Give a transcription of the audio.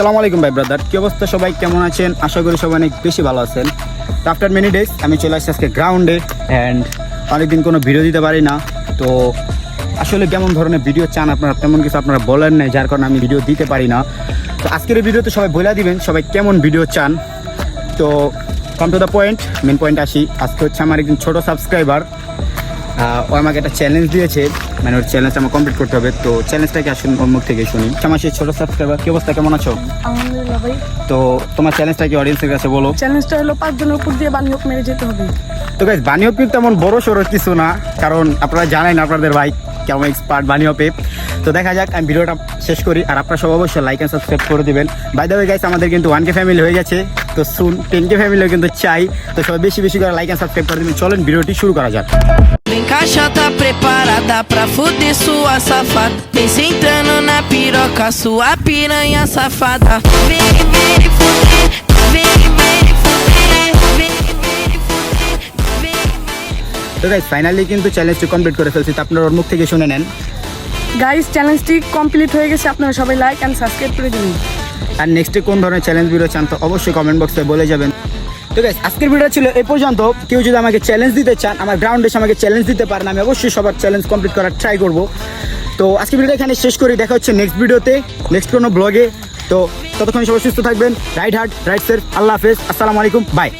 আসসালামু আলাইকুম ভাই ব্রাদার, কি অবস্থা? সবাই কেমন আছেন? আশা করি সবাই অনেক বেশি ভালো আছেন। তো আফটার মেনি ডেজ আমি চলে আসছি আজকে গ্রাউন্ডে অ্যান্ড অনেকদিন কোনো ভিডিও দিতে পারি না। তো আসলে কেমন ধরনের ভিডিও চান আপনারা, তেমন কিছু আপনারা বলেন নাই, যার কারণে আমি ভিডিও দিতে পারি না। তো আজকের এই ভিডিওতে সবাই বলে দিবেন সবাই কেমন ভিডিও চান। তো come to the point, main point আসি। আজকে হচ্ছে আমার একজন ছোটো সাবস্ক্রাইবার, ও আমাকে একটা চ্যালেঞ্জ দিয়েছে, মানে ওর চ্যালেঞ্জটা আমার কমপ্লিট করতে হবে। তো চ্যালেঞ্জটাকে আসুন ওর মুখ থেকে শুনি। আমার সেই ছোটো সাবস্ক্রাইবার, কি অবস্থা, কেমন আছো? আলহামদুলিল্লাহ ভাই। তো তোমার চ্যালেঞ্জটা কি অডিয়েন্সের কাছে বলো। চ্যালেঞ্জটা হলো 5 জনের উপর দিয়ে বানি হোক মেরে যেতে হবে। তো গাইস, বানি হোপ কিন্তু তেমন বড় সড়ো কিছু না, কারণ আপনারা জানেন আপনাদের ভাই কেমন এক্সপার্ট বানি হোপে। তো দেখা যাক, আমি ভিডিওটা শেষ করি। আর আপনারা সব অবশ্যই লাইক অ্যান্ড সাবস্ক্রাইব করে দিবেন। বাই দ্য ওয়ে গাইস, আমাদের কিন্তু 1K ফ্যামিলি হয়ে গেছে, তো সুন 10K ফ্যামিলিও কিন্তু চাই। তো সবাই বেশি বেশি করে লাইক অ্যান্ড সাবস্ক্রাইব করে দিবেন। চলেন ভিডিওটি শুরু করা যাক। Vem caixa tá preparada pra fuder sua safada. Vem sentando na piroca, sua piranha safada. Vem fuder, vem fuder, vem fuder, vem. তো গাইস, ফাইনালি কিন্তু চ্যালেঞ্জটি কমপ্লিট করে ফেলছি। তো আপনারা ওর মুখ থেকে শুনে নেন। গাইস, চ্যালেঞ্জটি কমপ্লিট হয়ে গেছে, আপনারা সবাই লাইক এন্ড সাবস্ক্রাইব করে দিন। আর নেক্সটে কোন ধরনের চ্যালেঞ্জ ভিডিও চান তো অবশ্যই কমেন্ট বক্সে বলে যাবেন। তো গাইস, আজকের ভিডিও ছিল এই পর্যন্ত। কেউ যদি আমাকে চ্যালেঞ্জ দিতে চান, আমার গ্রাউন্ডে এসে আমাকে চ্যালেঞ্জ দিতে পারেন, আমি অবশ্যই সবার চ্যালেঞ্জ কমপ্লিট করার ট্রাই করব। তো আজকের ভিডিওটা এখানে শেষ করি, দেখা হচ্ছে নেক্সট ভিডিওতে, নেক্সট কোনো ব্লগে। তো ততক্ষণ সবাই সুস্থ থাকবেন, রাইট হার্ট রাইট সেলফ, আল্লাহ হাফেজ, আসসালামু আলাইকুম, বাই।